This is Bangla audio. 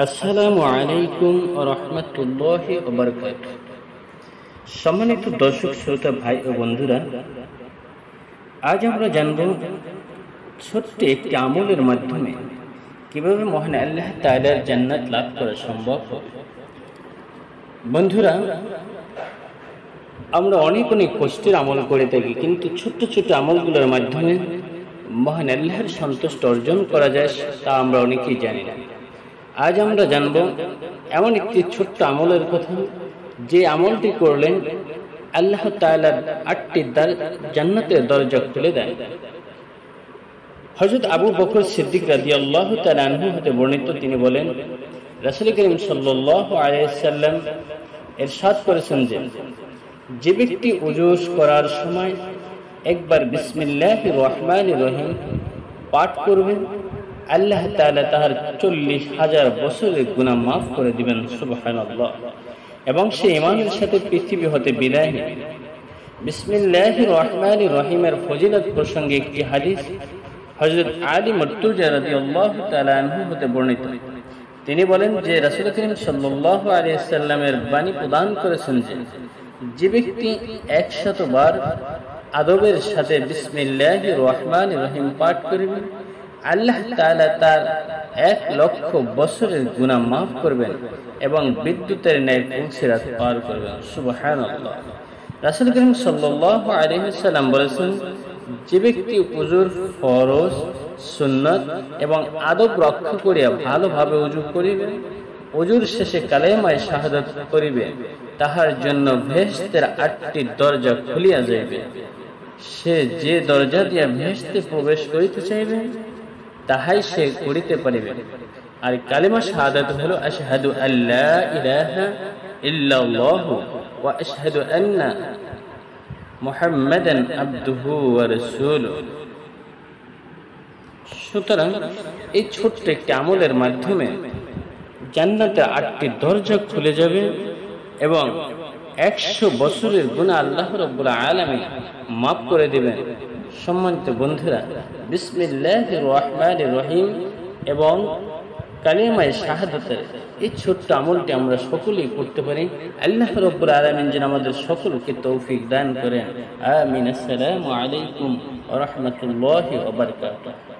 আসসালামু আলাইকুম ওয়া রাহমাতুল্লাহি ওয়া বারাকাতুহু। সম্মানিত দর্শক শ্রোতা ভাই ও বন্ধুরা, আজ আমরা জানব ছোট্ট একটি আমলের মাধ্যমে কিভাবে মহান আল্লাহ তাআলার জান্নাত লাভ করা সম্ভব হবে। বন্ধুরা, আমরা অনেক কষ্টের আমল করে থাকি, কিন্তু ছোট্ট ছোট্ট আমলগুলোর মাধ্যমে মহান আল্লাহর সন্তুষ্টি অর্জন করা যায় তা আমরা অনেকেই জানি না। আজ আমরা জানব এমন একটি ছোট্ট আমলের কথা, যে আমলটি করলে আল্লাহ তাআলার ৮টি জান্নাতের দরজা খুলে দেয়। হযরত আবু বকর সিদ্দিক রাদিয়াল্লাহু তাআলা আনহু হতে বর্ণিত, তিনি বলেন, রাসূল করিম সাল্লাল্লাহু আলাইহি ওয়াসাল্লাম ইরশাদ করেছেন যে ব্যক্তি ওযু করার সময় একবার বিসমিল্লাহির রহমানির রহিম পাঠ করবেন, আল্লাহ তাআলা তার ৪০,০০০ বছরের গুনাহ মাফ করে দিবেন। সুবহানাল্লাহ। এবং সে ঈমানের সাথে পৃথিবী হতে বিদায় নেবে। বিসমিল্লাহির রহমানির রহিমের ফজিলত প্রসঙ্গে একটি হাদিস হযরত আলী মুর্তজা রাদিয়াল্লাহু তাআলা আনহু হতে বর্ণিত। তিনি বলেন যে রাসূল করিম সাল্লাল্লাহু আলাইহি ওয়াসাল্লামের বাণী প্রদান করেছেন যে ব্যক্তি ১০০ বার আদবের সাথে বিসমিল্লাহির রহমানির রহিম পাঠ করবে, আল্লাহ তাআলা তার ১,০০,০০০ বছরের গুনাহ মাফ করবেন এবং বিদ্যুতের ন্যায় পুলসিরাত পার করবেন। সুবহানাল্লাহ। রাসূল করিম সাল্লাল্লাহু আলাইহি ওয়াসাল্লাম বলেছেন, যে ব্যক্তি ওযুর ফরজ, সুন্নাত এবং আদব রক্ষা করিয়া ভালোভাবে ওযু করিবে, ওযুর শেষে কালেমায়ে শাহাদাত করিবে, তাহার জন্য বেহেশতের ৮টি দরজা খুলিয়া যাইবে। সে যে দরজা দিয়া বেহেশতে প্রবেশ করিতে চাইবে তাহাই সে করিতে পারিবে। আর কালেমা শাহাদাত হলো আশহাদু আল্লা ইলাহা ইল্লাল্লাহু ওয়া আশহাদু আন্না মুহাম্মাদান আবদুহু ওয়া রাসূলুহু। সুতরাং এই ছোট্ট একটি আমলের মাধ্যমে জান্নাতের ৮টি দরজা খুলে যাবে এবং ১০০ বছরের গুনাহ আল্লাহ রাব্বুল আলামিন মাফ করে দিবেন। সম্মানিত বন্ধুরা, বিসমিল্লাহির রহমানির রহিম এবং কালিমায়ে শাহাদাতের এই ছোট্ট আমলটি আমরা সকলেই করতে পারি। আল্লাহ রাব্বুল আলামিন যেন আমাদের সকলকে তৌফিক দান করেন। আমিন। আসসালামু আলাইকুম ওয়া রাহমাতুল্লাহি ওয়া বারাকাতুহু।